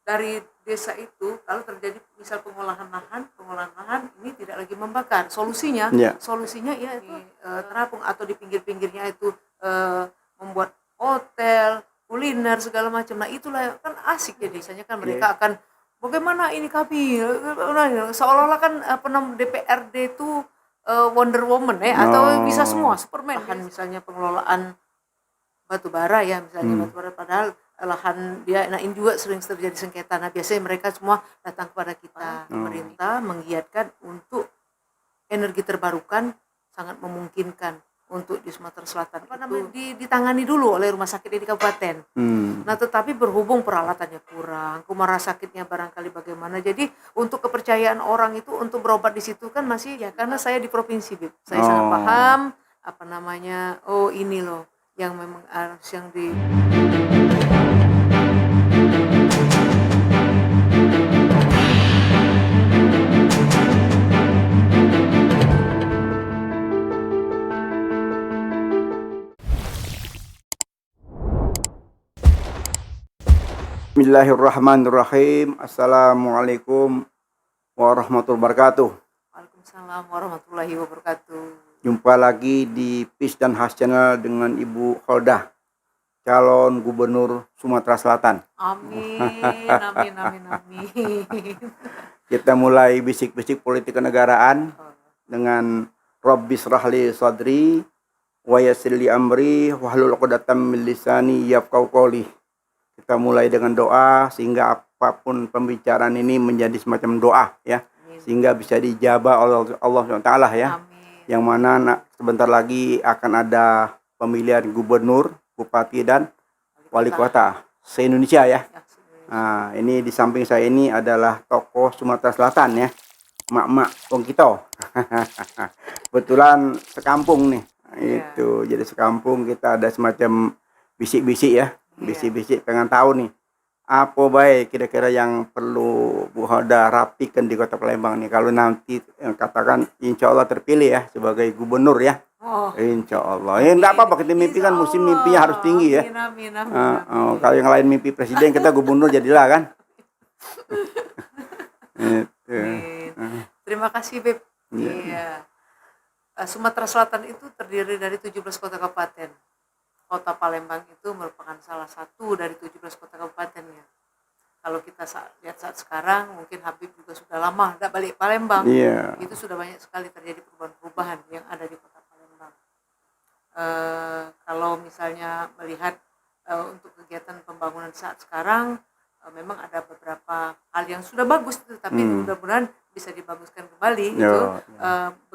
dari desa itu kalau terjadi misal pengolahan lahan ini tidak lagi membakar. Solusinya ya itu terapung atau di pinggir-pinggirnya itu membuat hotel, kuliner segala macam. Nah itulah kan asik ya desanya kan mereka akan bagaimana ini kami seolah-olah kan DPRD itu Wonder Woman atau bisa semua Superman kan misalnya pengelolaan batu bara ya misalnya batu bara padahal lahan dia, nah ini juga sering terjadi sengketa. Nah biasanya mereka semua datang kepada kita. Pemerintah menggiatkan untuk energi terbarukan sangat memungkinkan untuk di Sumatera Selatan itu ditangani dulu oleh rumah sakit di kabupaten. Nah tetapi berhubung peralatannya kurang, rumah sakitnya barangkali bagaimana, jadi untuk kepercayaan orang itu untuk berobat di situ kan masih ya karena saya di provinsi, saya sangat paham ini loh yang memang harus yang di Bismillahirrahmanirrahim. Assalamualaikum warahmatullahi wabarakatuh. Waalaikumsalam warahmatullahi wabarakatuh. Jumpa lagi di Peace dan Has Channel dengan Ibu Kholdah, calon gubernur Sumatera Selatan. Amin. Kita mulai bisik-bisik politik kenegaraan dengan Rabbis Rahli Sadri wa yassir li amri wahlul 'uqdatam min lisani yafqahu qawli. Kita mulai dengan doa sehingga apapun pembicaraan ini menjadi semacam doa ya. Sehingga bisa dijabah oleh Allah SWT ya. Amin. Yang mana sebentar lagi akan ada pemilihan gubernur, bupati dan wali kota se-Indonesia ya. Nah, ini di samping saya ini adalah tokoh Sumatera Selatan ya. Mak-mak wong kita. Kebetulan sekampung nih. Itu jadi sekampung kita ada semacam bisik-bisik ya. Bisik-bisik pengen tahu nih apa baik kira-kira yang perlu Bu Kholdah rapikan di Kota Palembang nih kalau nanti katakan insya Allah terpilih ya sebagai gubernur ya. Insya Allah ya enggak apa-apa, kita mimpi kan musim mimpinya harus tinggi ya. Amin. Kalau yang lain mimpi presiden, kita gubernur jadilah kan. Terima kasih Beb. Iya. Sumatera Selatan itu terdiri dari 17 kota kabupaten. Kota Palembang itu merupakan salah satu dari 17 kota kabupatennya. Kalau kita lihat saat sekarang, mungkin Habib juga sudah lama tidak balik Palembang. Itu sudah banyak sekali terjadi perubahan-perubahan yang ada di kota Palembang. Kalau misalnya melihat untuk kegiatan pembangunan saat sekarang, memang ada beberapa hal yang sudah bagus, tapi mudah-mudahan bisa dibaguskan kembali.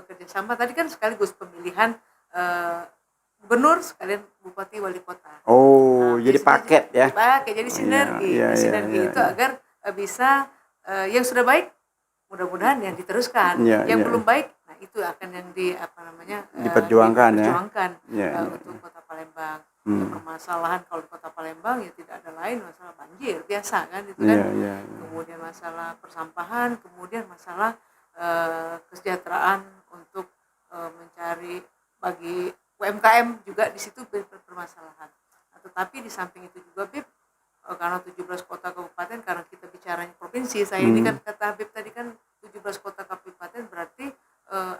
Bekerja sama. Tadi kan sekaligus pemilihan gubernur sekalian bupati wali kota. Jadi paket ya. Paket jadi sinergi. Sinergi itu agar bisa yang sudah baik mudah-mudahan yang diteruskan. Yang belum baik, nah itu akan yang diperjuangkan untuk kota Palembang. Permasalahan kalau di kota Palembang ya tidak ada lain masalah banjir biasa kan itu kan. Kemudian masalah persampahan, kemudian masalah kesejahteraan untuk mencari bagi UMKM juga di situ berpermasalahan. Tetapi di samping itu juga Bib, karena 17 kota kabupaten, karena kita bicaranya provinsi, saya ini kan kata Bib tadi kan 17 kota kabupaten berarti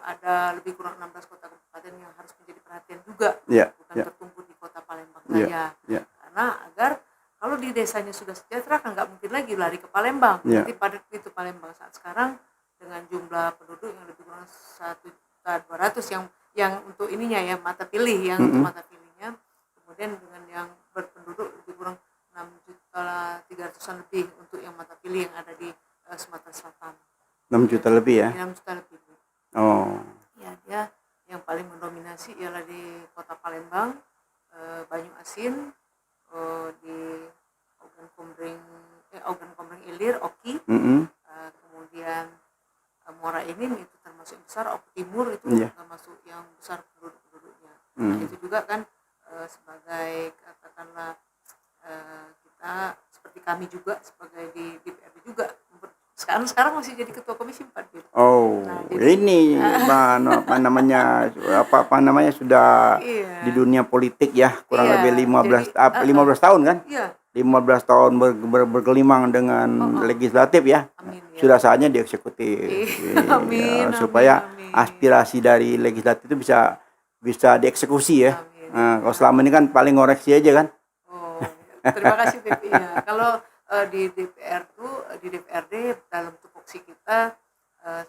ada lebih kurang 16 kota kabupaten yang harus menjadi perhatian juga, bukan tertumpu di kota Palembang saja. Karena agar kalau di desanya sudah sejahtera kan nggak mungkin lagi lari ke Palembang. Nanti padat itu Palembang saat sekarang dengan jumlah penduduk yang lebih kurang 1.200.000 yang untuk ininya ya mata pilih yang untuk mata pilihnya, kemudian dengan yang berpenduduk lebih kurang 6.300.000 lebih untuk yang mata pilih yang ada di Sumatera Selatan. 6 juta lebih ya? 6 juta lebih. Ya, dia yang paling mendominasi ialah di kota Palembang, Banyu Asin, di Ogan Komering Ilir, Oki, kemudian Muara Enim itu termasuk yang besar, Oki Timur itu termasuk yang besar penduduknya. Nah itu juga kan sebagai katakanlah kita seperti kami juga sebagai di DPRD juga sekarang masih jadi ketua komisi 4 gitu. Ini apa namanya sudah di dunia politik ya kurang lebih 15 tahun kan? 15 tahun bergelimang dengan legislatif ya. Amin, ya. Sudah saatnya di eksekutif. Amin, supaya amin. aspirasi dari legislatif itu bisa dieksekusi ya. Amin. Kalau selama ini kan paling ngoreksi aja kan. Oh, terima kasih Pipi ya. Kalau di DPR tuh, di DPRD dalam tupoksi kita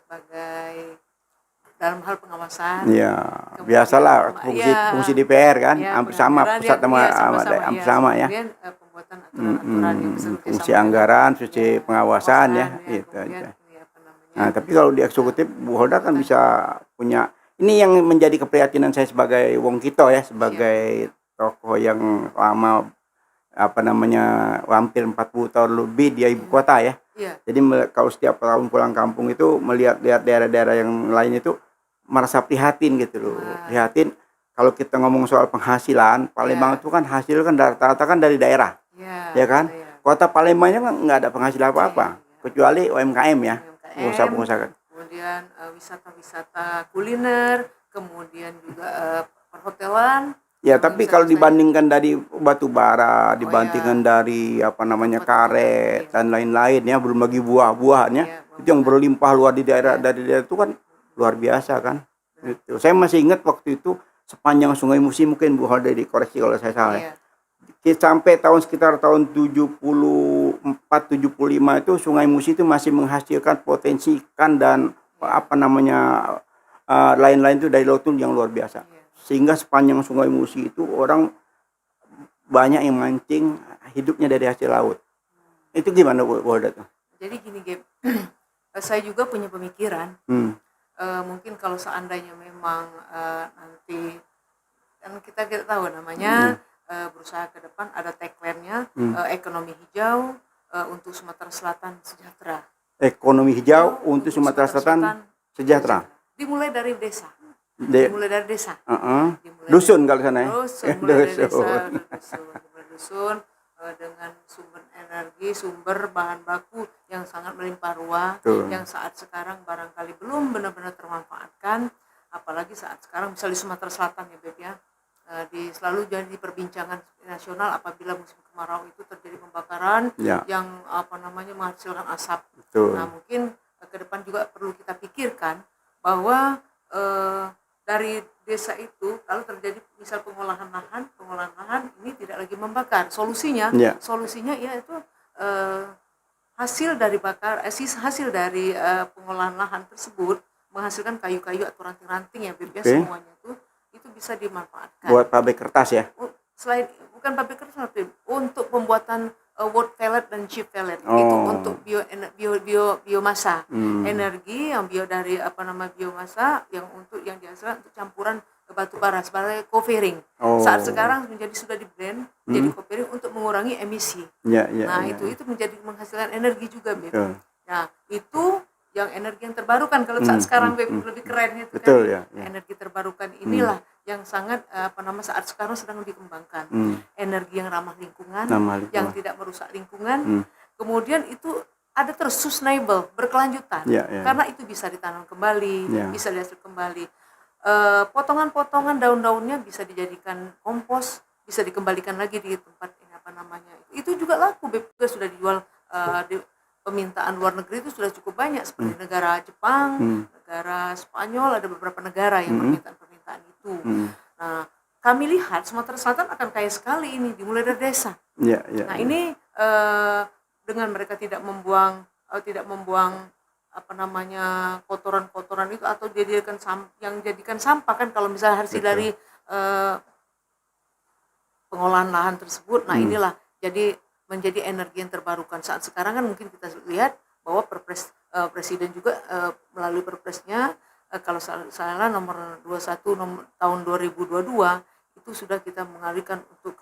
sebagai dalam hal pengawasan. Ya, biasalah fungsi DPR kan, hampir sama pusat sama ya. Kemudian pembuatan aturan-aturan yang fungsi anggaran, fungsi pengawasan ya, itu aja. Nah, tapi kalau di eksekutif Bu Hoda kan bisa punya, ini yang menjadi keprihatinan saya sebagai wong kito ya, sebagai tokoh yang lama hampir 40 tahun lebih di ibu kota ya. Jadi kalau setiap tahun pulang kampung itu melihat daerah-daerah yang lain itu merasa prihatin gitu loh. Prihatin kalau kita ngomong soal penghasilan, Palembang itu kan hasil kan rata-rata kan dari daerah. Ya kan? Kota Palembangnya kan nggak ada penghasilan apa-apa kecuali UMKM ya. Pengusaha-pengusaha. Kemudian wisata-wisata kuliner, kemudian juga perhotelan. Ya, tapi kalau dibandingkan dari batu bara, dibandingkan dari karet dan lain-lain ya, belum lagi buah-buahannya, itu yang berlimpah luar di daerah itu kan luar biasa kan. Itu. Saya masih ingat waktu itu sepanjang Sungai Musi, mungkin Bu Hoda dikoreksi kalau saya salah. Sampai sekitar tahun 74 75 itu Sungai Musi itu masih menghasilkan potensi ikan dan lain-lain itu dari laut yang luar biasa. Sehingga sepanjang Sungai Musi itu orang banyak yang mancing, hidupnya dari hasil laut. Itu gimana Bu Hoda tuh? Jadi gini, Gep. Saya juga punya pemikiran. Mungkin kalau seandainya memang nanti kan kita tahu namanya berusaha ke depan, ada tagline-nya ekonomi hijau untuk Sumatera Selatan sejahtera. Ekonomi hijau untuk Sumatera Selatan sejahtera. Dimulai dari desa. Dimulai dari desa. Dusun kalau sana ya. Mulai dari dusun dengan sumber energi, sumber bahan baku yang sangat melimpah ruah, yang saat sekarang barangkali belum benar-benar termanfaatkan, apalagi saat sekarang misalnya di Sumatera Selatan ya Beb ya, selalu jadi perbincangan nasional apabila musim kemarau itu terjadi pembakaran yang menghasilkan asap. Nah, mungkin ke depan juga perlu kita pikirkan bahwa dari desa itu kalau terjadi misal pengolahan lahan ini tidak lagi membakar. Solusinya yaitu hasil dari pengolahan lahan tersebut menghasilkan kayu-kayu atau ranting-ranting ya Beb ya, semuanya itu bisa dimanfaatkan. Buat pabrik kertas ya? Selain bukan pabrik kertas, untuk pembuatan wood pellet dan chip pellet itu untuk biomasa, energi yang dari biomasa yang dihasilkan untuk campuran batu bara sebagai co-firing. Saat sekarang sudah di blend menjadi co-firing untuk mengurangi emisi. Itu menjadi menghasilkan energi juga, Beb. Nah, itu yang energi yang terbarukan kalau saat sekarang lebih keren itu kan. Energi terbarukan inilah yang sangat saat sekarang sedang dikembangkan. Energi yang ramah lingkungan, yang tidak merusak lingkungan. Kemudian itu ada terus sustainable, berkelanjutan. Karena itu bisa ditanam kembali, bisa dihasil kembali. Potongan-potongan daun-daunnya bisa dijadikan kompos, bisa dikembalikan lagi di tempat itu juga laku, juga sudah dijual di permintaan luar negeri itu sudah cukup banyak seperti negara Jepang, negara Spanyol, ada beberapa negara yang permintaan itu. Nah, kami lihat Sumatera Selatan akan kaya sekali ini dimulai dari desa. Nah, ini dengan mereka tidak membuang kotoran-kotoran itu atau jadikan sampah kan, kalau misalnya hasil dari pengolahan lahan tersebut. Nah, inilah jadi menjadi energi yang terbarukan. Saat sekarang kan mungkin kita lihat bahwa Presiden juga melalui Perpresnya kalau salah nomor 21 tahun 2022 itu sudah kita mengalihkan untuk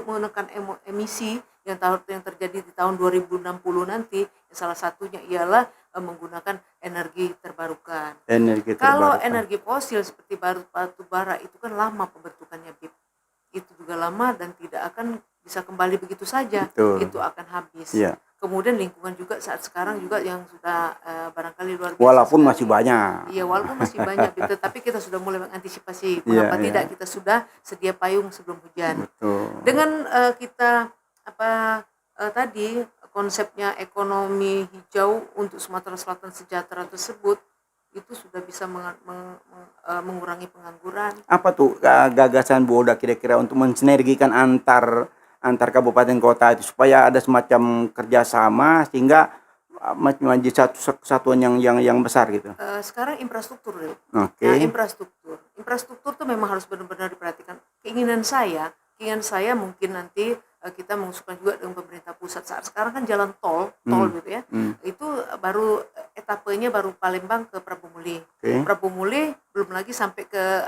menekan emisi yang terjadi di tahun 2060 nanti. Salah satunya ialah menggunakan energi terbarukan. Kalau energi fosil seperti batu bara itu kan lama pembentukannya, Bib. Itu juga lama dan tidak akan bisa kembali begitu saja. Itu akan habis. Kemudian lingkungan juga saat sekarang juga yang sudah barangkali luar biasa. Walaupun sekali. Masih banyak. Iya, walaupun masih banyak. Tapi kita sudah mulai mengantisipasi. Mengapa tidak kita sudah sedia payung sebelum hujan. Dengan kita tadi konsepnya ekonomi hijau untuk Sumatera Selatan sejahtera tersebut itu sudah bisa mengurangi pengangguran. Apa tuh gagasan Bu Oda kira-kira untuk mensinergikan antar kabupaten kota itu supaya ada semacam kerjasama sehingga menjadi satu kesatuan yang besar gitu. Sekarang infrastruktur deh. Oke. Nah, infrastruktur tuh memang harus benar-benar diperhatikan. Keinginan saya mungkin nanti kita mengusulkan juga dengan pemerintah pusat. Saat sekarang kan jalan tol gitu ya. Itu baru etapenya baru Palembang ke Prabu Muli. Prabu Muli belum lagi sampai ke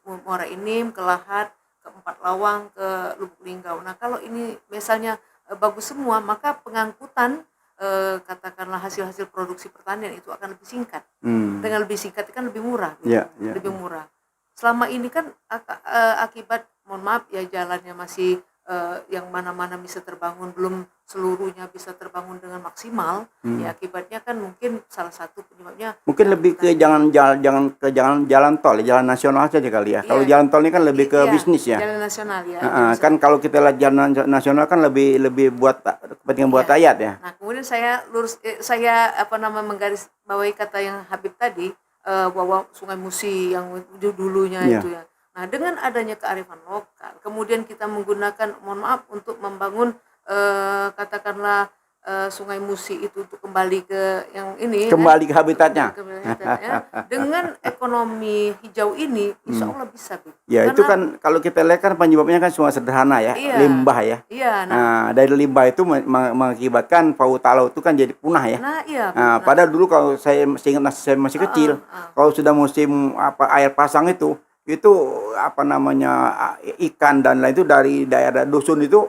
Muara Enim, ke Lahat, ke Empat Lawang, ke Lubuk Linggau. Nah, kalau ini misalnya bagus semua, maka pengangkutan katakanlah hasil-hasil produksi pertanian itu akan lebih singkat. Dengan lebih singkat kan lebih murah gitu. Lebih murah. Selama ini kan akibat mohon maaf ya jalannya masih yang mana-mana bisa terbangun belum seluruhnya bisa terbangun dengan maksimal. Ya akibatnya kan mungkin salah satu penyebabnya mungkin lebih ke jalan tol, jalan nasional saja kali ya. Iya. Kalau jalan tol ini kan lebih ke bisnis ya. Jalan nasional ya. Kan kalau kita lihat jalan nasional kan lebih buat kepentingan buat rakyat ya. Nah, kemudian saya menggaris bawahi kata yang Habib tadi bahwa Sungai Musi yang dulunya itu ya. Nah, dengan adanya kearifan lokal, kemudian kita menggunakan, mohon maaf, untuk membangun katakanlah Sungai Musi itu untuk kembali ke yang ini, kembali ke habitatnya. Dengan ekonomi hijau ini, insya Allah bisa. Ya, itu kan kalau kita lihat kan penyebabnya kan semua sederhana ya, limbah ya. Iya. Nah, dari limbah itu mengakibatkan paut laut itu kan jadi punah ya. Nah, iya. Padahal dulu kalau saya ingat saya masih kecil, kalau sudah musim air pasang itu ikan dan lain itu dari daerah dusun itu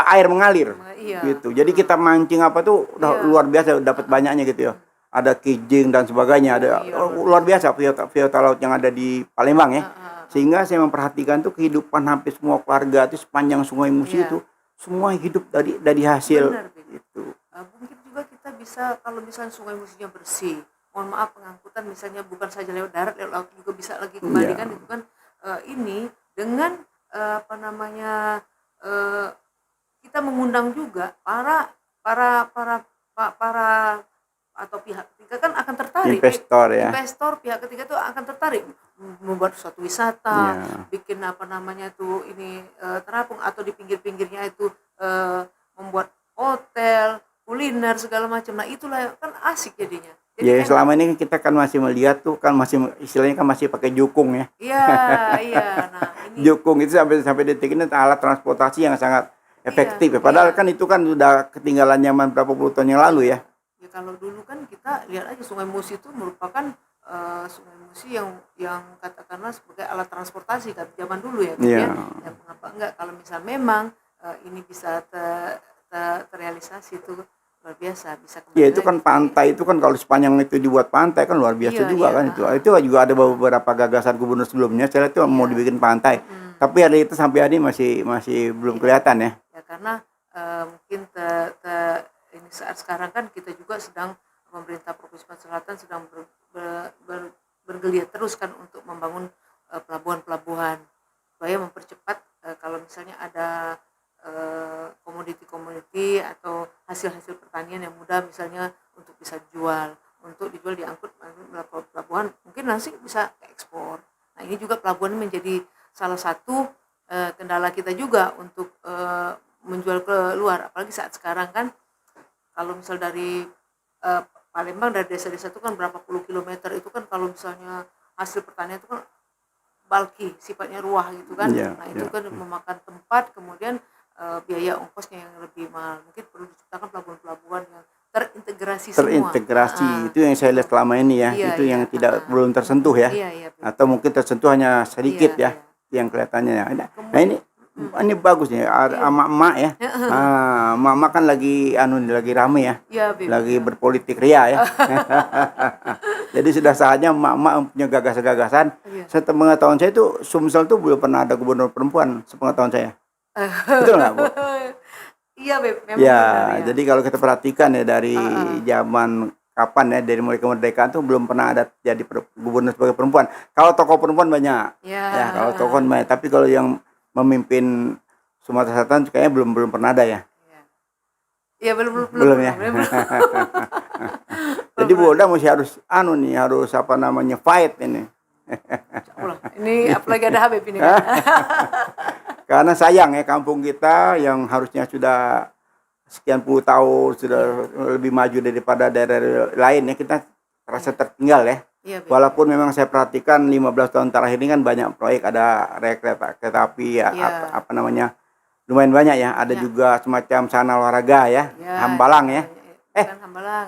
air mengalir gitu. Jadi kita mancing luar biasa dapat banyaknya gitu ya. Ada kijing dan sebagainya, luar biasa biota laut yang ada di Palembang ya. Sehingga saya memperhatikan tuh kehidupan hampir semua keluarga itu sepanjang Sungai Musi itu semua hidup dari hasil itu. Mungkin juga kita bisa kalau misalnya Sungai Musinya bersih, mohon maaf pengangkutan misalnya bukan saja lewat darat, lewat laut juga bisa lagi kembalikan itu kan ini dengan kita mengundang juga para atau pihak ketiga kan akan tertarik. Investor pihak ketiga itu akan tertarik membuat suatu wisata, bikin terapung atau di pinggir-pinggirnya itu membuat hotel, kuliner segala macam. Nah, itulah kan asik jadinya. Jadi selama ini kita kan masih melihat tuh kan masih istilahnya kan masih pakai jukung ya. Iya. Nah, ini jukung itu sampai detik ini alat transportasi yang sangat efektif. Padahal kan itu kan sudah ketinggalan zaman berapa puluh tahun yang lalu ya. Ya kalau dulu kan kita lihat aja Sungai Musi itu merupakan Sungai Musi yang katakanlah sebagai alat transportasi kan zaman dulu ya. Ya mengapa enggak kalau misal memang ini bisa terrealisasi itu luar biasa bisa kembali. Ya itu kan pantai itu kan kalau sepanjang itu dibuat pantai kan luar biasa juga kan itu. Itu juga ada beberapa gagasan gubernur sebelumnya saya lihat itu mau dibikin pantai. Tapi ada itu sampai hari ini masih belum kelihatan ya. Ya karena mungkin ini saat sekarang kan kita juga sedang pemerintah Provinsi Sumatera Selatan sedang bergeliat terus kan untuk membangun pelabuhan-pelabuhan supaya mempercepat kalau misalnya ada komoditi atau hasil-hasil pertanian yang mudah misalnya untuk bisa dijual diangkut melalui pelabuhan mungkin nanti bisa ekspor. Nah ini juga pelabuhan menjadi salah satu kendala kita juga untuk menjual ke luar, apalagi saat sekarang kan kalau misal dari Palembang dari desa-desa itu kan berapa puluh kilometer itu kan kalau misalnya hasil pertanian itu kan bulky sifatnya ruah gitu kan. Nah itu kan memakan tempat kemudian biaya ongkosnya yang lebih mahal. Mungkin perlu diciptakan pelabuhan-pelabuhan yang terintegrasi semua. Itu yang saya lihat selama ini ya. Itu yang belum tersentuh ya. Atau mungkin tersentuh hanya sedikit ya. Yang kelihatannya ya. Nah ini bagus nih, emak-emak ya. Emak-emak kan lagi rame ya. Lagi berpolitik ria ya. Jadi sudah saatnya emak-emak punya gagasan-gagasan. Sepengetahuan saya itu Sumsel tuh belum pernah ada gubernur perempuan sepengetahuan saya. Betul nggak, Bu? Iya, Beb. Memang ya, benar, ya. Jadi kalau kita perhatikan ya dari zaman kapan ya, dari mulai kemerdekaan tuh belum pernah ada jadi gubernur sebagai perempuan. Kalau tokoh perempuan banyak. Ya kalau tokoh banyak. Tapi kalau yang memimpin Sumatera Selatan kayaknya belum pernah ada ya. Iya Belum ya. Jadi Bu Oda harus fight ini. Ini apalagi ada Habib ini kan. Karena sayang ya kampung kita yang harusnya sudah sekian puluh tahun sudah lebih maju daripada daerah lain ya, kita terasa tertinggal ya. Walaupun memang saya perhatikan 15 tahun terakhir ini kan banyak proyek, ada rel kereta api ya, lumayan banyak ya, ada juga semacam sana olahraga ya, Hambalang ya. Bukan Hambalang,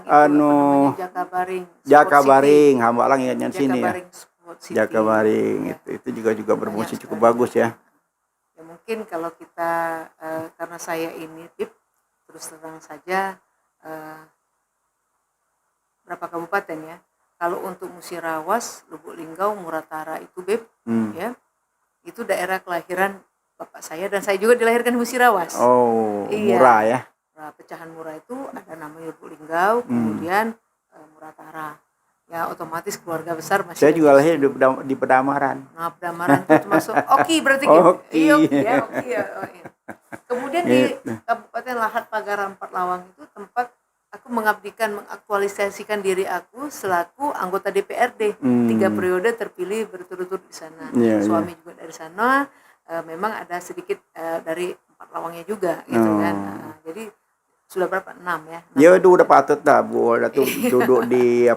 Jakabaring, Hambalang ingatnya sini ya. Jakabaring itu juga berfungsi cukup bagus ya. Ya mungkin kalau kita karena saya ini terus terang saja berapa kabupaten ya. Kalau untuk Musirawas, Lubuk Linggau, Muratara itu ya. Itu daerah kelahiran bapak saya dan saya juga dilahirkan di Musirawas. Oh, iya. Murah ya. Nah, pecahan Murah itu ada namanya Lubuk Linggau, kemudian Muratara. Ya otomatis keluarga besar masih. Saya juga lahir di Pedamaran. Nah, Pedamaran itu termasuk Oki berarti gitu. Oki ya. Kemudian di Kabupaten Lahat Pagaran Empat Lawang itu tempat aku mengaktualisasikan diri aku selaku anggota DPRD. 3 periode terpilih berturut-turut di sana. Suami juga dari sana. Memang ada sedikit dari Empat Lawangnya juga gitu kan. Jadi sudah berapa? 6 ya? 6. Ya itu udah patut dah Bu Oda tuh duduk di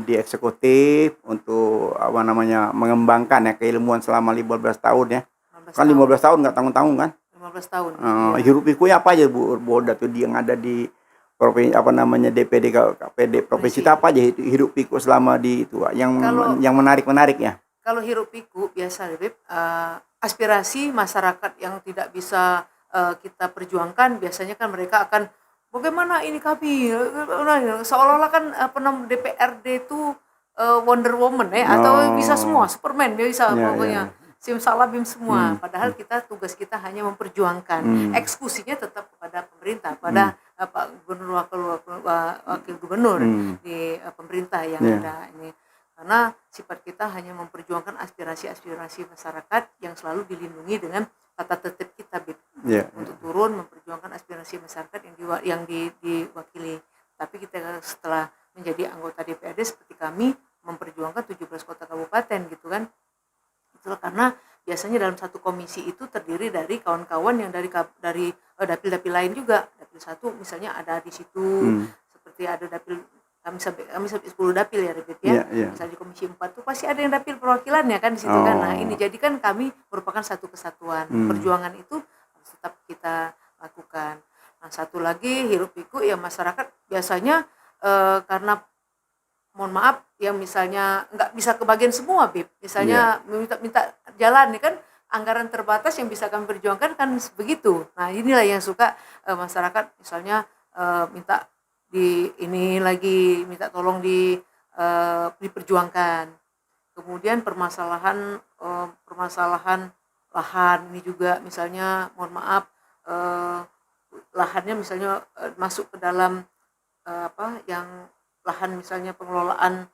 di eksekutif untuk mengembangkan ya keilmuan selama 15 tahun ya. 15 kan 15 tahun nggak tanggung-tanggung kan? 15 tahun. Hirup pikuknya apa aja Bu Oda tuh yang ada di provinsi DPD KPD provinsi apa aja hirup pikuk selama di itu yang menarik ya. Kalau hirup pikuk biasa aspirasi masyarakat yang tidak bisa kita perjuangkan, biasanya kan mereka akan bagaimana ini kami seolah-olah kan DPRD itu Wonder Woman ya atau bisa semua Superman dia bisa pokoknya simsalabim semua. Padahal tugas kita hanya memperjuangkan. Eksekusinya tetap kepada pemerintah, pada Pak Gubernur wakil gubernur di pemerintah yang ada ini. Karena sifat kita hanya memperjuangkan aspirasi-aspirasi masyarakat yang selalu dilindungi dengan tata tertib kita untuk turun memperjuangkan aspirasi masyarakat yang diwakili. Tapi kita setelah menjadi anggota DPRD seperti kami memperjuangkan 17 kota kabupaten gitu kan. Itulah karena biasanya dalam satu komisi itu terdiri dari kawan-kawan yang dari dapil-dapil lain juga. Dapil 1 misalnya ada di situ seperti ada dapil kami sampai 10 dapil ya Rebet ya. Misalnya di komisi 4 tuh pasti ada yang dapil perwakilannya kan di situ kan. Nah, ini jadi kan kami merupakan satu kesatuan. Perjuangan itu harus tetap kita lakukan. Nah, satu lagi hiruk pikuk ya masyarakat biasanya karena mohon maaf yang misalnya nggak bisa kebagian semua misalnya minta jalan nih kan anggaran terbatas yang bisa kami perjuangkan kan begitu. Nah, inilah yang suka masyarakat misalnya minta minta tolong diperjuangkan. Kemudian permasalahan lahan ini juga misalnya mohon maaf lahannya misalnya masuk ke dalam yang lahan misalnya pengelolaan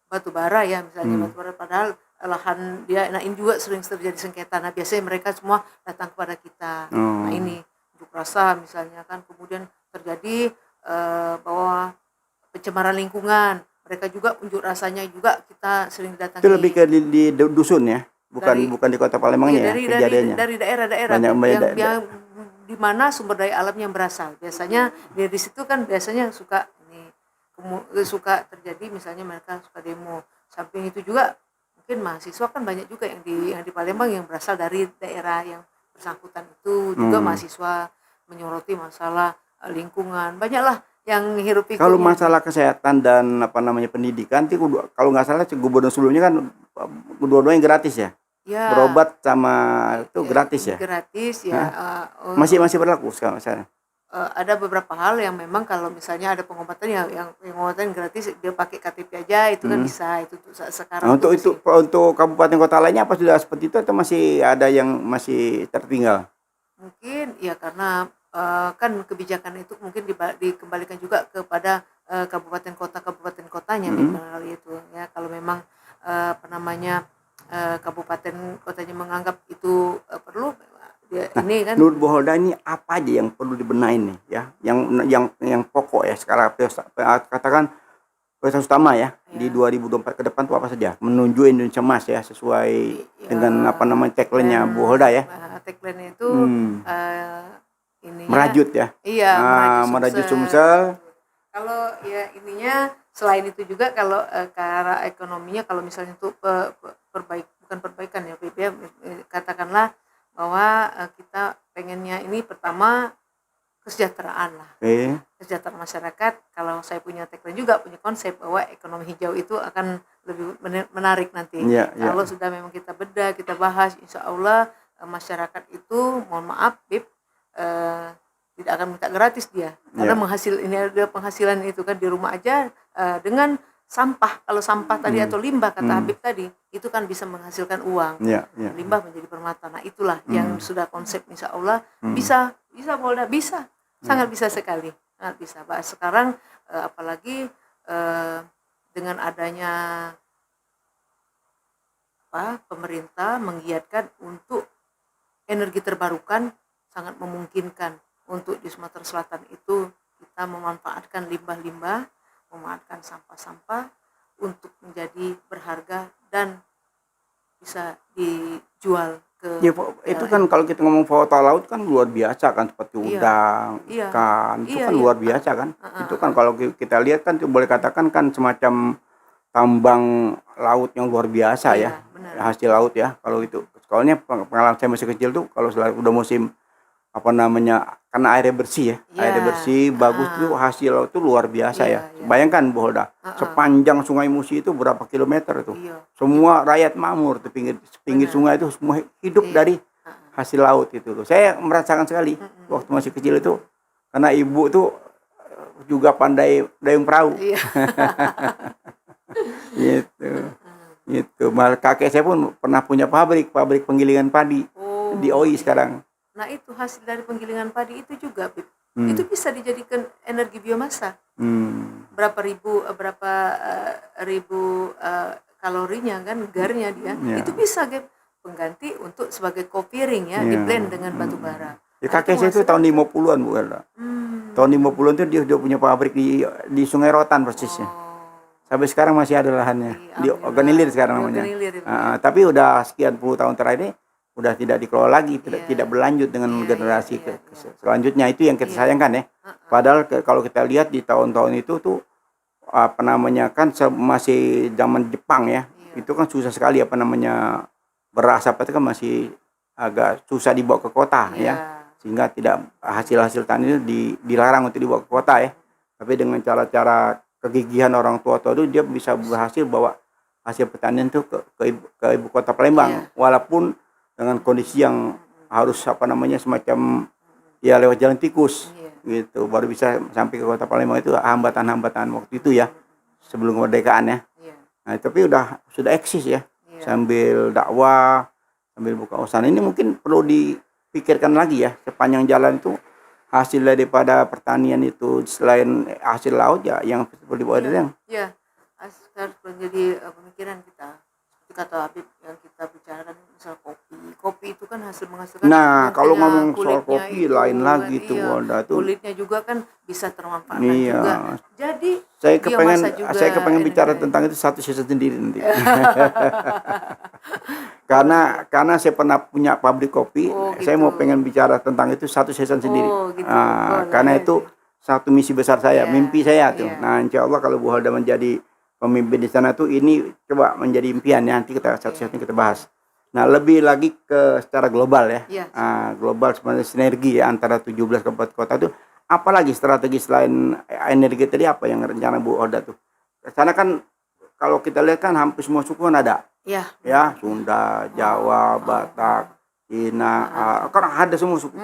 batubara ya misalnya batubara padahal lahan dia ini juga sering terjadi sengketa. Nah, biasanya mereka semua datang kepada kita. Nah, ini unjuk rasa misalnya kan kemudian terjadi bahwa pencemaran lingkungan mereka juga unjuk rasanya juga kita sering datangi. Itu lebih ke di dusun ya, bukan di kota Palembangnya kejadiannya. Dari daerah-daerah yang di mana sumber daya alam yang berasal. Biasanya dari situ kan biasanya suka terjadi misalnya mereka suka demo. Samping itu juga mungkin mahasiswa kan banyak juga yang di Palembang yang berasal dari daerah yang bersangkutan itu juga mahasiswa menyoroti masalah lingkungan, banyaklah yang hirup pikuk. Kalau masalah kesehatan dan pendidikan itu kalau nggak salah gubernur sebelumnya kan dua-duanya gratis ya. Berobat sama itu gratis ya. Gratis ya. Masih berlaku sekarang. Ada beberapa hal yang memang kalau misalnya ada pengobatan yang pengobatan gratis dia pakai KTP aja itu kan bisa itu sekarang. Untuk kabupaten kota lainnya apa sudah seperti itu atau masih ada yang masih tertinggal? Mungkin ya karena kan kebijakan itu mungkin dikembalikan juga kepada kabupaten kotanya melalui itu ya. Kalau memang kabupaten kotanya menganggap itu perlu ini kan. Menurut Bu Holda ini apa aja yang perlu dibenahin nih ya? Yang pokok ya sekarang katakan prioritas utama ya di 2024 ke depan itu apa saja? Menuju Indonesia Emas ya sesuai dengan apa namanya tagline-nya Bu Holda ya. Tagline itu ininya merajut ya. Iya, merajut Sumsel. Kalau ya ininya selain itu juga kalau ke arah ekonominya, kalau misalnya untuk bukan perbaikan ya, katakanlah bahwa kita pengennya ini pertama kesejahteraan lah. Kesejahteraan masyarakat. Kalau saya punya tagline juga, punya konsep bahwa ekonomi hijau itu akan lebih menarik nanti. Kalau sudah memang kita bedah, kita bahas, insya Allah masyarakat itu, mohon maaf Bib, tidak akan minta gratis dia, karena ini ada penghasilan itu kan di rumah aja dengan sampah. Kalau sampah tadi atau limbah kata Habib tadi, itu kan bisa menghasilkan uang. Limbah menjadi permata. Nah itulah yang sudah konsep, insya Allah bisa Polda, bisa sangat bisa sekali, sangat bisa. Sekarang apalagi dengan adanya pemerintah menggiatkan untuk energi terbarukan, sangat memungkinkan untuk di Sumatera Selatan itu kita memanfaatkan limbah-limbah, memanfaatkan sampah-sampah untuk menjadi berharga dan bisa dijual ke itu kan kalau kita ngomong fauna laut kan luar biasa kan, seperti udang, ikan, itu kan luar biasa kan. Itu kan kalau kita lihat kan boleh katakan kan semacam tambang laut yang luar biasa ya. Benar. Hasil laut ya. Kalau itu soalnya pengalaman saya masih kecil tuh, kalau udah musim apa namanya, karena airnya bersih ya, airnya bersih bagus tuh, hasil laut tuh luar biasa ya. Bayangkan Bu Holda, sepanjang Sungai Musi itu berapa kilometer itu, semua rakyat makmur di pinggir sungai itu semua hidup dari hasil laut itu. Saya merasakan sekali waktu masih kecil itu, karena ibu tuh juga pandai dayung perahu. Gitu. Malah kakek saya pun pernah punya pabrik penggilingan padi di OI sekarang. Nah itu hasil dari penggilingan padi itu juga, Bib. Itu bisa dijadikan energi biomasa. Berapa ribu kalorinya kan, garnya dia. Itu bisa pengganti untuk sebagai kopiring ya, di blend dengan batu bara. Ya, kakek saya itu tahun 50-an Bu Holda. Tahun 50-an itu dia udah punya pabrik di Sungai Rotan persisnya. Sampai sekarang masih ada lahannya. Di Organilir sekarang namanya. Tapi udah sekian puluh tahun terakhir ini udah tidak dikelola lagi, tidak berlanjut dengan generasi selanjutnya. Itu yang kita sayangkan ya. Padahal kalau kita lihat di tahun-tahun itu tuh apa namanya kan masih zaman Jepang ya. Itu kan susah sekali apa namanya beras apa itu kan masih agak susah dibawa ke kota ya. Sehingga tidak hasil tani itu dilarang untuk dibawa ke kota ya. Tapi dengan cara-cara kegigihan orang tua itu dia bisa berhasil bawa hasil pertanian itu ke ibu kota Palembang. Walaupun dengan kondisi yang harus apa namanya semacam ya lewat jalan tikus gitu, baru bisa sampai ke kota Palembang. Itu hambatan-hambatan waktu itu ya, sebelum kemerdekaan ya. Nah tapi sudah eksis ya, sambil dakwah, sambil buka usaha. Ini mungkin perlu dipikirkan lagi ya, sepanjang jalan itu hasil daripada pertanian itu selain hasil laut ya yang perlu dibawa dari yang harus menjadi pemikiran kita. Kata Habib yang kita bicarakan misal kopi itu kan menghasilkan. Nah kalau ngomong soal kopi itu, lain lagi tuh tuh kulitnya juga kan bisa termanfaatkan juga. Jadi saya kepengen bicara tentang itu satu season sendiri nanti. karena saya pernah punya pabrik kopi, saya mau pengen bicara tentang itu satu season sendiri. Karena itu satu misi besar saya, mimpi saya tuh. Nah insya Allah kalau Bu Holda menjadi pemimpin di sana tuh, ini coba menjadi impian ya, nanti kita satu-satu kita bahas. Nah lebih lagi ke secara global ya, global sebenarnya sinergi ya antara 17 kabupaten kota itu. Apalagi strategi selain energi tadi, apa yang rencana Bu Holda tuh? Karena kan kalau kita lihat kan hampir semua suku kan ada, ya Sunda, Jawa, Batak, Cina, kan ada semua suku,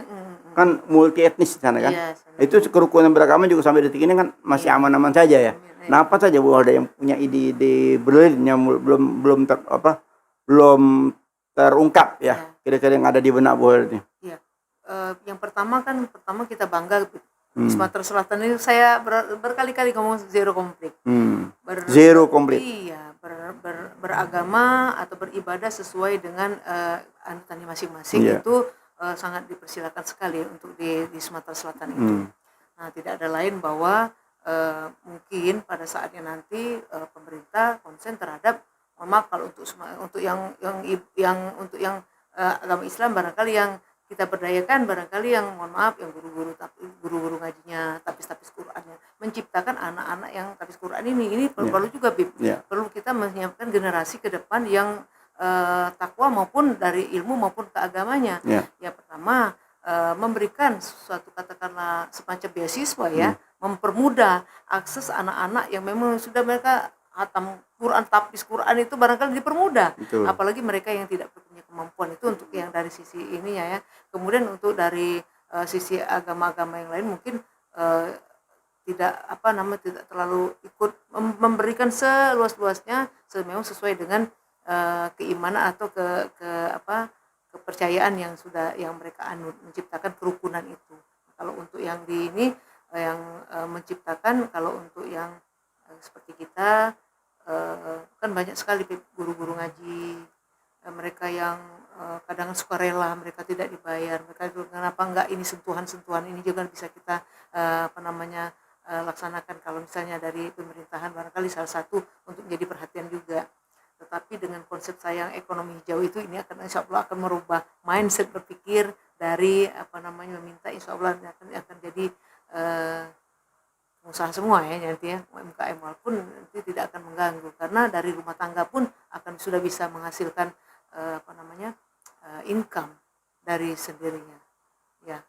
kan multi etnis di sana kan. Itu kerukunan beragama juga sampai detik ini kan masih aman-aman saja ya. Nah apa saja Bu Holda yang punya ide-ide brilliant yang belum terungkap ya, kira-kira yang ada di benak Bu Holda nih? Yang pertama kita bangga di Sumatera Selatan ini. Saya berkali-kali ngomong zero konflik. Zero konflik. Iya, beragama atau beribadah sesuai dengan anutannya masing-masing. Itu sangat dipersilakan sekali untuk di Sumatera Selatan itu. Nah, tidak ada lain bahwa mungkin pada saatnya nanti pemerintah konsen terhadap, mohon maaf kalau untuk yang agama Islam barangkali yang kita berdayakan, barangkali yang mohon maaf yang guru-guru ngajinya, tapis Qur'annya, menciptakan anak-anak yang tapis Qur'an ini perlu juga Bib. Perlu kita menyiapkan generasi ke depan yang takwa maupun dari ilmu maupun keagamanya. Ya pertama memberikan suatu katakanlah semacam beasiswa ya, mempermudah akses anak-anak yang memang sudah mereka hatam Quran, tapis Quran itu barangkali dipermudah. Betul. Apalagi mereka yang tidak punya kemampuan itu untuk yang dari sisi ininya ya. Kemudian untuk dari sisi agama-agama yang lain mungkin tidak terlalu ikut memberikan seluas-luasnya memang sesuai dengan keimanan atau kepercayaan yang mereka anut, menciptakan kerukunan itu. Kalau untuk yang di ini yang menciptakan, kalau untuk yang seperti kita kan banyak sekali guru-guru ngaji, mereka yang kadang sukarela, mereka tidak dibayar, mereka kenapa enggak ini sentuhan ini juga bisa kita laksanakan kalau misalnya dari pemerintahan, barangkali salah satu untuk menjadi perhatian juga. Tetapi dengan konsep sayang ekonomi hijau itu, ini akan insya Allah akan merubah mindset berpikir dari meminta, insya Allah akan jadi usaha semua ya nanti ya, UMKM, walaupun nanti tidak akan mengganggu karena dari rumah tangga pun akan sudah bisa menghasilkan income dari sendirinya ya.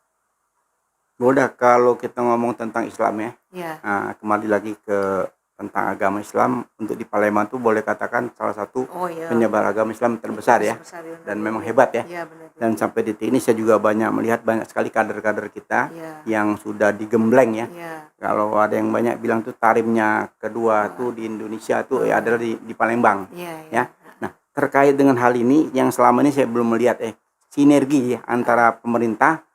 Udah, kalau kita ngomong tentang Islam ya. Nah, kembali lagi ke tentang agama Islam, untuk di Palembang tuh boleh katakan salah satu penyebar agama Islam terbesar ya, dan memang hebat ya. Benar. Dan sampai detik ini saya juga melihat banyak sekali kader-kader kita yang sudah digembleng ya. Kalau ada yang banyak bilang tuh tarimnya kedua tuh di Indonesia tuh adalah di Palembang ya. Nah, terkait dengan hal ini yang selama ini saya belum melihat sinergi ya, antara pemerintah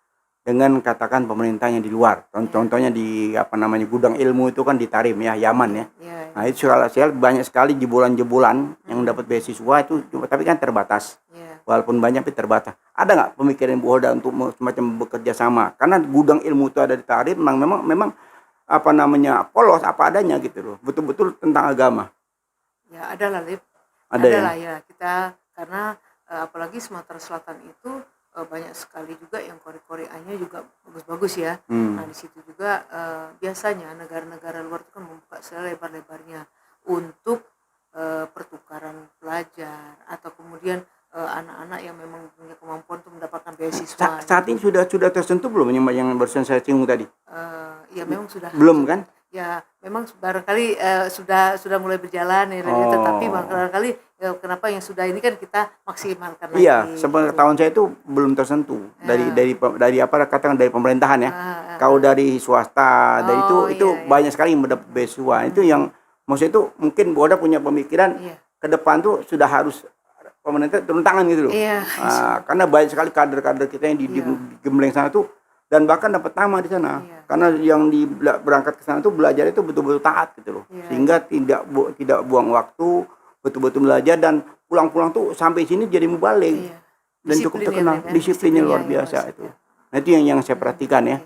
dengan katakan pemerintah yang di luar. Contohnya di gudang ilmu itu kan di Tarim ya, Yaman ya. Nah, itu saya banyak sekali jebolan-jebolan yang dapat beasiswa itu, tapi kan terbatas. Walaupun banyak tapi terbatas. Ada nggak pemikiran Bu Hoda untuk semacam bekerja sama? Karena gudang ilmu itu ada di Tarim, memang polos apa adanya gitu loh. Betul-betul tentang agama. Ya, ada lah, Lip. Ada ya. Kita karena apalagi Sumatera Selatan itu banyak sekali juga yang kore-koreannya juga bagus-bagus ya. Nah, di situ juga biasanya negara-negara luar itu kan membuka selebar-lebarnya untuk pertukaran pelajar atau kemudian anak-anak yang memang punya kemampuan untuk mendapatkan beasiswa. Saat ini sudah tersentuh belum yang barusan saya singgung tadi? Ya memang sudah. Belum kan? Ya memang barangkali sudah mulai berjalan ya, tetapi barangkali kenapa yang sudah ini kan kita maksimalkan lagi. Iya, tahun saya itu belum tersentuh dari katakan dari pemerintahan ya. Kalau dari swasta, dari itu banyak sekali yang mendapat beasiswa. Itu yang maksudnya itu mungkin Bu Hoda punya pemikiran ke depan tuh sudah harus pemerintah turun tangan gitu loh. Karena banyak sekali kader-kader kita yang digembleng sana tuh, dan bahkan dapat nama di sana. Karena yang berangkat ke sana tuh belajar itu betul-betul taat gitu loh. Sehingga tidak buang waktu, betul-betul belajar, dan pulang-pulang tuh sampai sini jadi mubalik. Dan cukup terkenal, disiplinnya luar biasa itu. Nah, itu yang saya perhatikan ya.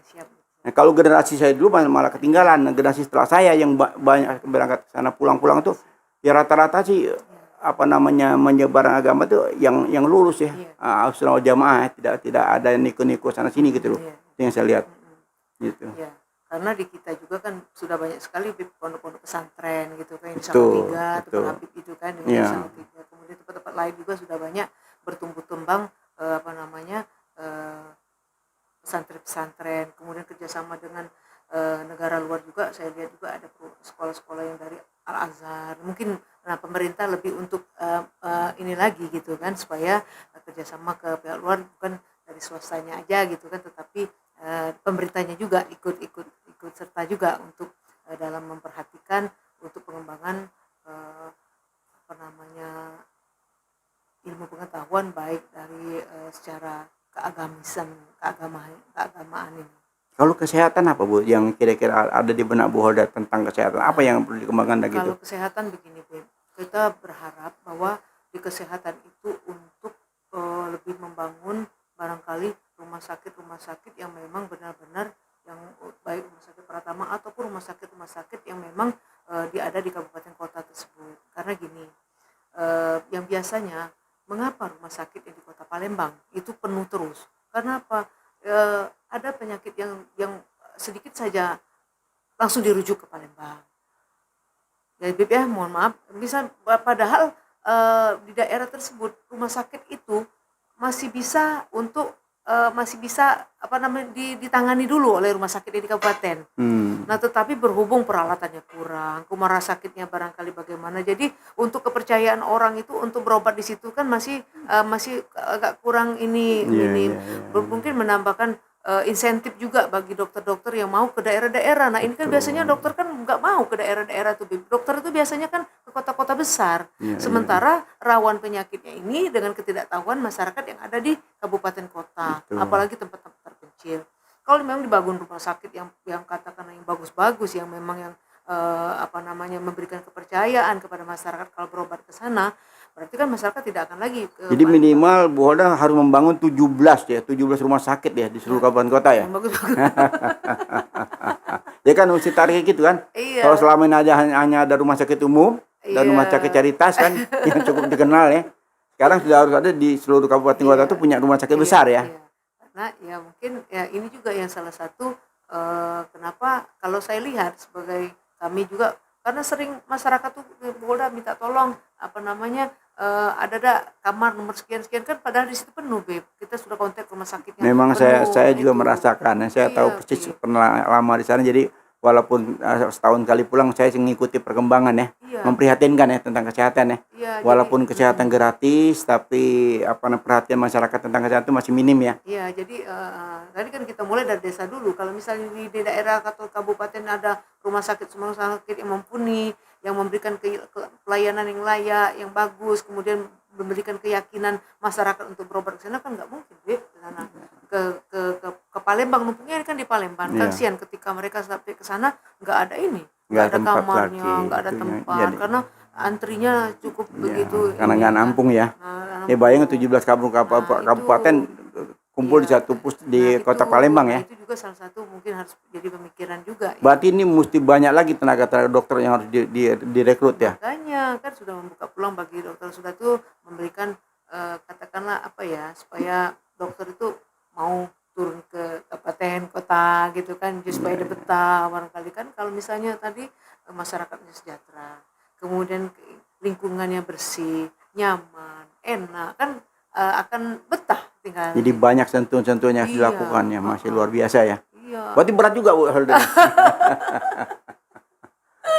Nah, kalau generasi saya dulu malah ketinggalan. Nah, generasi setelah saya yang banyak berangkat ke sana pulang-pulang tuh ya rata-rata sih menyebar agama tuh yang lurus ya. Sunnah wal jamaah, tidak ada niko-niko sana sini gitu loh. Itu yang saya lihat. Gitu. Ya, karena di kita juga kan sudah banyak sekali pondok-pondok pesantren gitu kan, di Salatiga, Tuan Habib itu kan, di Salatiga. Kemudian tempat-tempat lain juga sudah banyak bertumbuh kembang pesantren-pesantren. Kemudian kerjasama dengan negara luar juga, saya lihat juga ada sekolah-sekolah yang dari Al-Azhar. Mungkin pemerintah lebih untuk ini lagi gitu kan, supaya kerjasama ke pihak luar bukan dari swastanya aja gitu kan, tetapi pemerintahnya juga ikut serta juga untuk dalam memperhatikan untuk pengembangan ilmu pengetahuan baik dari secara keagamaan ini. Kalau kesehatan apa Bu yang kira-kira ada di benak Bu Hoda tentang kesehatan? Apa yang perlu dikembangkan lagi? Kalau kesehatan begini, Bu, kita berharap bahwa di kesehatan itu untuk lebih membangun barangkali rumah sakit yang memang benar-benar yang baik rumah sakit Pratama ataupun rumah sakit yang memang dia ada di kabupaten kota tersebut. Karena gini, yang biasanya mengapa rumah sakit yang di kota Palembang itu penuh terus? Karena apa? Ada penyakit yang sedikit saja langsung dirujuk ke Palembang. Ya, Bib, ya, mohon maaf, bisa padahal di daerah tersebut rumah sakit itu masih bisa ditangani dulu oleh rumah sakit di kabupaten. Nah, tetapi berhubung peralatannya kurang, kumara sakitnya barangkali bagaimana, jadi untuk kepercayaan orang itu untuk berobat di situ kan masih agak kurang ini. Mungkin menambahkan insentif juga bagi dokter-dokter yang mau ke daerah-daerah. Nah, ini kan biasanya dokter kan nggak mau ke daerah-daerah tuh. Dokter itu biasanya kan ke kota-kota besar. Sementara rawan penyakitnya ini dengan ketidaktahuan masyarakat yang ada di kabupaten kota, apalagi tempat-tempat terpencil. Kalau memang dibangun rumah sakit yang katakanlah yang bagus-bagus, yang memang yang memberikan kepercayaan kepada masyarakat kalau berobat ke sana, berarti kan masyarakat tidak akan lagi jadi minimal Bu Hoda harus membangun 17 rumah sakit ya di seluruh kabupaten kota ya. Bagus-bagus. Ya kan mesti tarik gitu kan. Iya. Kalau selama ini hanya ada rumah sakit umum dan rumah sakit caritas kan yang cukup dikenal ya. Sekarang sudah harus ada di seluruh kabupaten kota itu punya rumah sakit besar ya. Karena ya mungkin ya ini juga yang salah satu kenapa kalau saya lihat sebagai kami juga, karena sering masyarakat tuh Polda minta tolong ada kamar nomor sekian kan, padahal di situ penuh, Beb. Kita sudah kontak rumah sakitnya. Memang penuh, saya juga merasakan, saya tahu persis pernah lama di sana, jadi walaupun setahun kali pulang saya mengikuti perkembangan ya, memprihatinkan ya tentang kesehatan ya. Walaupun jadi, kesehatan gratis, tapi perhatian masyarakat tentang kesehatan itu masih minim ya. Iya, jadi tadi kan kita mulai dari desa dulu. Kalau misalnya di daerah atau kabupaten ada rumah sakit yang mumpuni, yang memberikan pelayanan yang layak, yang bagus, kemudian memberikan keyakinan masyarakat untuk berobat ke sana, kan nggak mungkin ke sana. Ke Palembang, numpuknya kan di Palembang. Kasihan ketika mereka sampai ke sana nggak ada nggak ada kamarnya, nggak ada tempat, karena antrinya cukup begitu. Karena nggak nampung ya. Bayangin 17 kabupaten kumpul di satu di kota Palembang ya. Itu juga salah satu mungkin harus jadi pemikiran juga. Berarti ini mesti banyak lagi tenaga dokter yang harus direkrut ya. Makanya kan sudah membuka peluang bagi dokter, sudah tuh memberikan katakanlah supaya dokter itu mau turun ke kabupaten kota gitu kan, supaya ada betah. Barangkali kan kalau misalnya tadi masyarakatnya sejahtera, kemudian lingkungannya bersih, nyaman, enak, kan akan betah tinggal. Jadi banyak sentuhan-sentuhan yang dilakukan ya, masih luar biasa ya. Iya. Berarti berat juga Bu Hoda.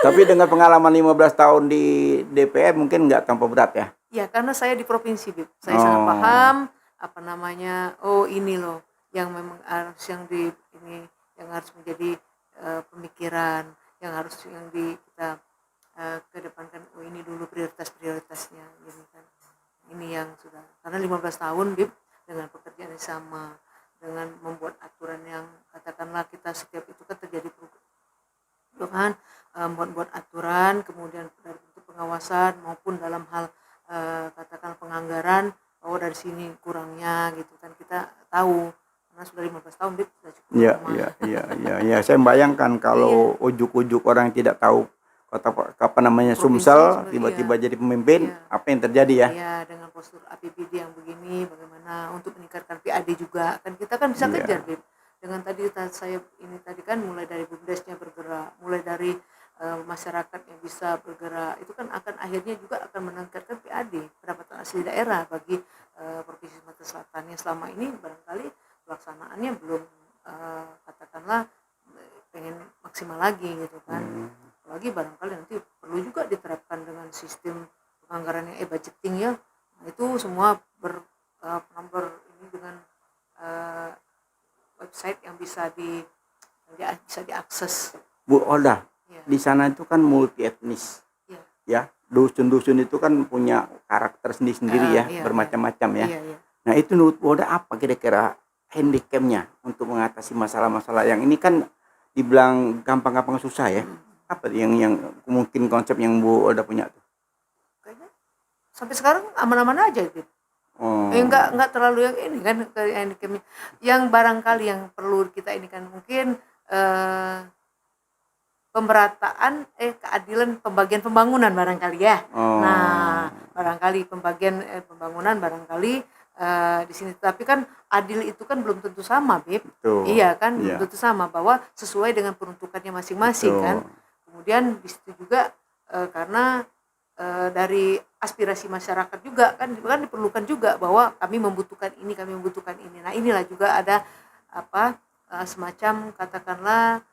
Tapi dengan pengalaman 15 tahun di DPR mungkin nggak tanpa berat ya. Iya, karena saya di provinsi, Bib. Saya sangat paham ini loh yang memang harus yang harus menjadi pemikiran yang kita kedepankan. Ini dulu prioritasnya gitu kan. Ini yang sudah, karena 15 tahun, Bib, dengan pekerjaan yang sama, dengan membuat aturan yang katakanlah kita setiap itu kan terjadi perubahan, membuat aturan, kemudian dari bentuk pengawasan maupun dalam hal katakan penganggaran, dari sini kurangnya gitu kan, kita tahu karena sudah 15 tahun, Bib, sudah cukup lama. Iya, saya membayangkan kalau ujuk-ujuk orang yang tidak tahu Sumsel tiba-tiba jadi pemimpin, apa yang terjadi ya? Iya, dengan postur APBD yang begini, bagaimana untuk meningkatkan PAD juga kan kita kan bisa kejar, Bib. Dengan tadi saya ini tadi kan mulai dari BUMDesnya bergerak, mulai dari masyarakat yang bisa bergerak, itu kan akan akhirnya juga akan meningkatkan PAD, pendapatan asli daerah bagi Provinsi Sumatera Selatan yang selama ini barangkali pelaksanaannya belum katakanlah pengen maksimal lagi gitu kan. Apalagi barangkali nanti perlu juga diterapkan dengan sistem penganggaran yang budgeting ya. Nah, itu semua ini dengan website yang bisa diakses. Bu Hoda, di sana itu kan multi etnis. Ya, dusun-dusun itu kan punya karakter sendiri-sendiri bermacam-macam ya. Nah, itu menurut Bu Hoda apa kira-kira handicapnya untuk mengatasi masalah-masalah yang ini kan dibilang gampang-gampang susah ya? Apa yang mungkin konsep yang Bu Hoda punya tuh? Kayaknya sampai sekarang aman-aman aja gitu. Enggak terlalu yang ini kan, yang barangkali yang perlu kita ini kan mungkin pemerataan keadilan pembagian pembangunan barangkali ya. Nah, barangkali pembagian pembangunan barangkali di sini, tapi kan adil itu kan belum tentu sama, Beb. Iya kan, belum tentu sama, bahwa sesuai dengan peruntukannya masing-masing kan. Kemudian di situ juga karena dari aspirasi masyarakat juga kan diperlukan juga bahwa kami membutuhkan ini. Nah, inilah juga ada semacam katakanlah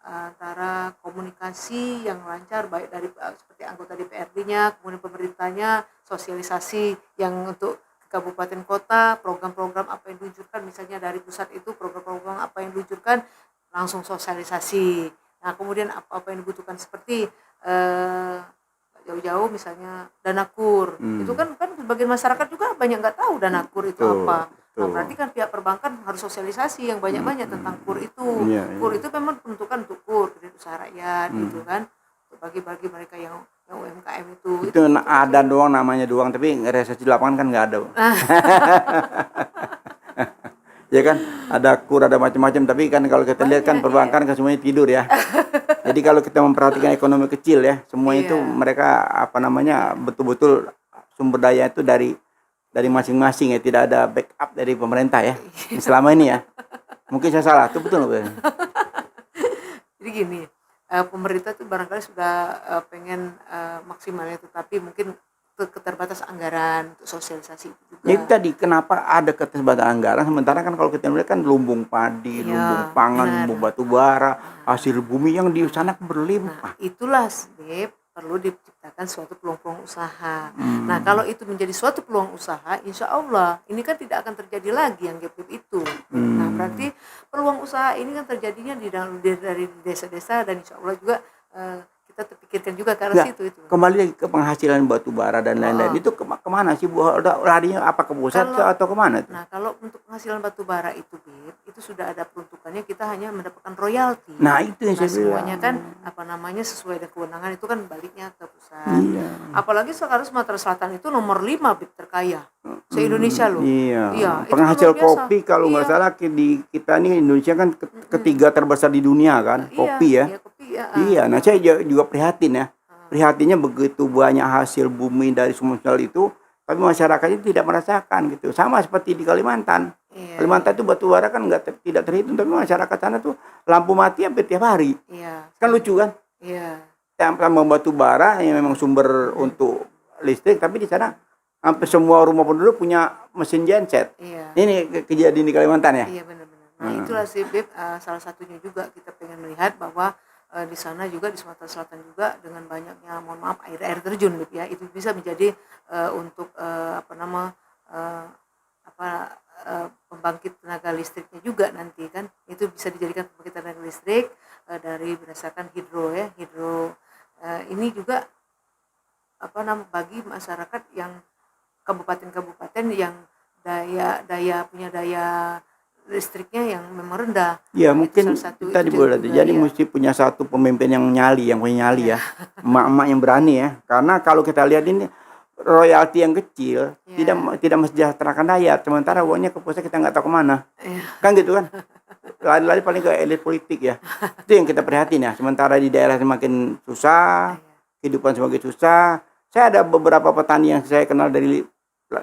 antara komunikasi yang lancar baik dari seperti anggota DPRD-nya, kemudian pemerintahnya, sosialisasi yang untuk kabupaten kota, program-program apa yang diluncurkan, misalnya dari pusat itu program-program apa yang diluncurkan langsung sosialisasi. Nah, kemudian apa yang dibutuhkan seperti jauh-jauh misalnya dana kur, itu kan sebagian masyarakat juga banyak nggak tahu dana kur itu apa. Nah, berarti kan pihak perbankan harus sosialisasi yang banyak-banyak tentang kur itu. Kur itu memang peruntukan untuk kur kredit usaha rakyat gitu kan, untuk bagi-bagi mereka yang UMKM itu ada doang, namanya doang, tapi realisasi di lapangan kan nggak ada. Ya kan, ada kur, ada macam-macam, tapi kan kalau kita lihat kan perbankan kan semuanya tidur ya. Jadi kalau kita memperhatikan ekonomi kecil ya, semuanya itu mereka betul-betul sumber daya itu dari masing-masing ya, tidak ada backup dari pemerintah ya. Selama ini ya. Mungkin saya salah, itu betul nggak? Jadi gini, pemerintah itu barangkali sudah pengen maksimalnya, tetapi mungkin keterbatasan anggaran untuk sosialisasi itu juga. Jadi tadi kenapa ada keterbatasan anggaran, sementara kan kalau kita lihat kan lumbung padi, lumbung pangan, lumbung batu bara, hasil bumi yang di sana berlimpah. Nah, itulah sebab perlu diciptakan suatu peluang-peluang usaha. Nah, kalau itu menjadi suatu peluang usaha, insya Allah ini kan tidak akan terjadi lagi yang gap itu. Nah, berarti peluang usaha ini kan terjadinya dari desa-desa, dan insya Allah juga kita terpikirkan juga ke arah situ itu. Kembali lagi ke penghasilan batu bara dan lain-lain, itu kemana sih? Larinya apa ke pusat atau kemana tuh? Nah, kalau untuk penghasilan batu bara itu, Bib, itu sudah ada peruntukannya, kita hanya mendapatkan royalti. Nah, itu yang saya bilang. Semuanya kan sesuai dengan kewenangan itu kan baliknya ke pusat. Apalagi sekarang Sumatera Selatan itu nomor 5 Bib terkaya se-Indonesia loh. Iya. Penghasil kopi kalau nggak salah di kita nih Indonesia kan ketiga terbesar di dunia kan, kopi ya. Iya, nah saya juga prihatin ya. Prihatinnya begitu banyak hasil bumi dari Sumsel itu, tapi masyarakatnya tidak merasakan gitu. Sama seperti di Kalimantan. Kalimantan itu batu bara kan tidak terhitung, tapi masyarakat sana tuh lampu mati hampir tiap hari. Kan lucu kan? Tambah batu bara yang memang sumber untuk listrik, tapi di sana hampir semua rumah penduduk punya mesin genset. Ini kejadian di Kalimantan ya? Iya, benar-benar. Nah, itulah sih, Beb, salah satunya juga kita pengen melihat bahwa di sana juga di Sumatera Selatan juga dengan banyaknya air terjun ya, itu bisa menjadi untuk pembangkit tenaga listriknya juga nanti kan, itu bisa dijadikan pembangkit tenaga listrik dari berdasarkan hidro ini juga bagi masyarakat yang kabupaten-kabupaten yang punya daya listriknya yang memang rendah. Ya, mungkin tadi boleh. Jadi mesti punya satu pemimpin yang punya nyali ya. Emak-emak yang berani ya. Karena kalau kita lihat ini royalti yang kecil tidak mensejahterakan rakyat. Sementara uangnya ke pusat kita nggak tahu kemana. Kan gitu kan. Lari-lari paling ke elit politik ya. Itu yang kita prihatin ya. Sementara di daerah semakin susah, kehidupan semakin susah. Saya ada beberapa petani yang saya kenal dari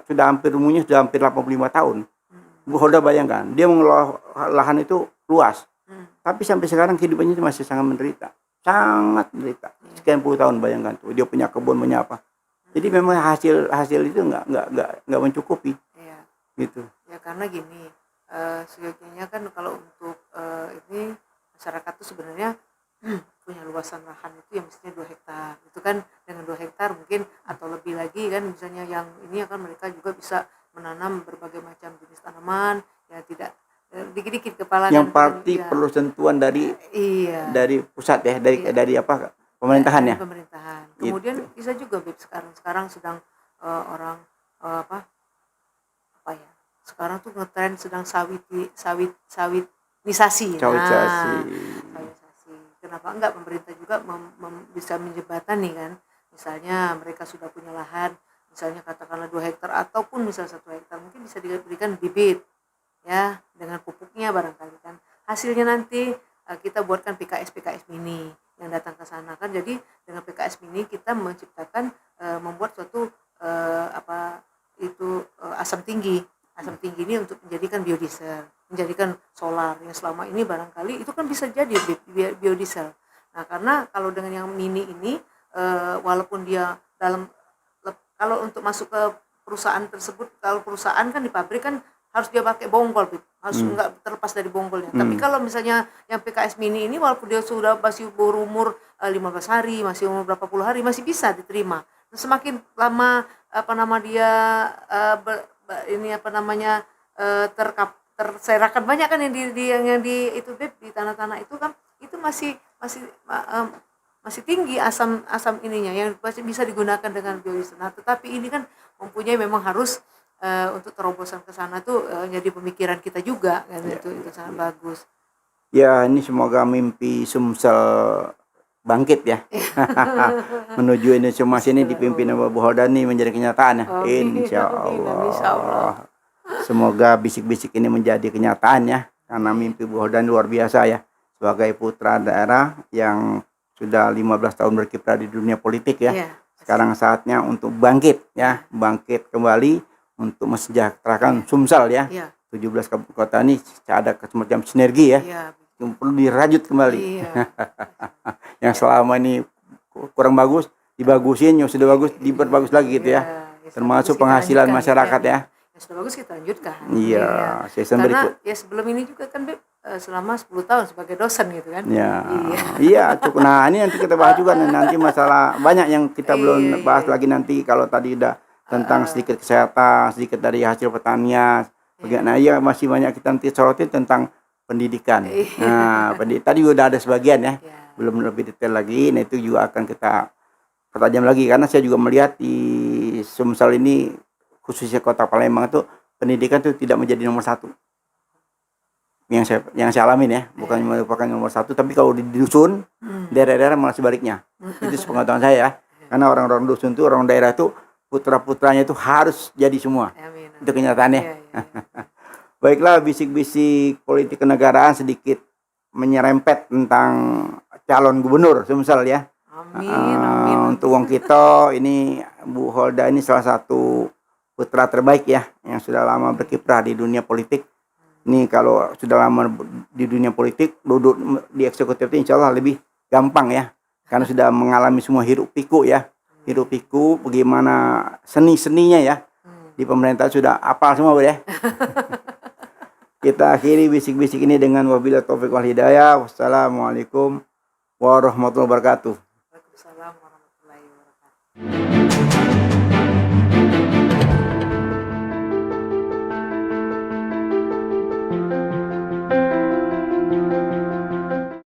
sudah hampir 85 tahun. Bu Hoda bayangkan, dia mengelola lahan itu luas, tapi sampai sekarang kehidupannya itu masih sangat menderita, sekian puluh tahun, bayangkan tuh, dia punya kebun, punya apa, jadi memang hasil itu nggak mencukupi, gitu. Ya karena gini, seyogianya kan kalau untuk ini masyarakat tuh sebenarnya punya luasan lahan itu yang mestinya 2 hektar, itu kan dengan 2 hektar mungkin atau lebih lagi kan, misalnya yang ini akan mereka juga bisa menanam berbagai macam jenis tanaman yang tidak dikit-dikit kepala. Yang pasti perlu sentuhan dari pusat ya, dari pemerintahan ya. Pemerintahan. Kemudian gitu. Bisa juga Beb, sekarang sedang orang sekarang tuh ngetren sedang sawinisasi. Kenapa enggak pemerintah juga bisa menjembatani kan? Misalnya mereka sudah punya lahan misalnya katakanlah 2 hektar ataupun misal 1 hektar, mungkin bisa diberikan bibit ya dengan pupuknya barangkali kan. Hasilnya nanti kita buatkan PKS mini yang datang ke sana kan. Jadi dengan PKS mini kita menciptakan membuat suatu asam tinggi ini untuk menjadikan biodiesel, menjadikan solar yang selama ini barangkali itu kan bisa jadi biodiesel. Nah, karena kalau dengan yang mini ini walaupun dia kalau untuk masuk ke perusahaan tersebut, kalau perusahaan kan di pabrik kan harus dia pakai bonggol, harus nggak terlepas dari bonggolnya. Tapi kalau misalnya yang PKS mini ini walaupun dia sudah masih berumur 15 hari, masih umur berapa puluh hari, masih bisa diterima. Semakin lama dia terserakan banyak kan yang di itu di tanah-tanah itu kan, itu masih tinggi asam ininya yang masih bisa digunakan dengan biodiesel. Nah, tetapi ini kan mempunyai memang harus untuk terobosan ke sana tuh jadi pemikiran kita juga kan, itu sangat bagus. Ya, ini semoga mimpi Sumsel bangkit ya. Menuju Indonesia Emas ini dipimpin oleh Bu Holdani menjadi kenyataan ya. Insya Allah. Semoga bisik-bisik ini menjadi kenyataan ya, karena mimpi Bu Holdani luar biasa ya, sebagai putra daerah yang sudah 15 tahun berkiprah di dunia politik ya. Sekarang saatnya untuk bangkit ya, bangkit kembali untuk mensejahterakan Sumsel ya. 17 kabupaten ini ada semacam sinergi ya. Yang perlu dirajut kembali. Yang selama ini kurang bagus dibagusin, yang sudah bagus diperbagus lagi gitu ya. Termasuk penghasilan masyarakat ya. Yang sudah bagus kita lanjutkan. Iya, karena ya sebelum ini juga kan selama 10 tahun sebagai dosen gitu kan. Iya, cukup. Nah, ini nanti kita bahas juga nanti masalah banyak yang kita belum bahas lagi nanti. Kalau tadi udah tentang sedikit kesehatan, sedikit dari hasil pertanian. Nah, iya masih banyak kita nanti sorotin tentang pendidikan. Nah, tadi udah ada sebagian ya. Belum lebih detail lagi. Nah, itu juga akan kita pertajam lagi, karena saya juga melihat di Sumsel ini, khususnya Kota Palembang itu pendidikan itu tidak menjadi nomor 1. Yang saya alamin ya, bukan merupakan nomor 1, tapi kalau di dusun, daerah-daerah malah sebaliknya. Itu sepengetahuan saya ya. Karena orang-orang dusun itu, orang daerah itu putra-putranya itu harus jadi semua. Itu kenyataannya. Baiklah, bisik-bisik politik kenegaraan sedikit menyerempet tentang calon gubernur Sumsel ya. Amin. Untuk wong kita ini, Bu Holda ini salah satu putra terbaik ya, yang sudah lama berkiprah di dunia politik. Ini kalau sudah lama di dunia politik, duduk di eksekutif insya Allah lebih gampang ya, karena sudah mengalami semua hiruk pikuk ya. Hiruk pikuk bagaimana seni-seninya ya. Di pemerintah sudah apal semua Bu ya. Kita akhiri bisik-bisik ini dengan wabillahi taufiq wal hidayah. Wassalamualaikum warahmatullahi wabarakatuh. Waalaikumsalam warahmatullahi wabarakatuh.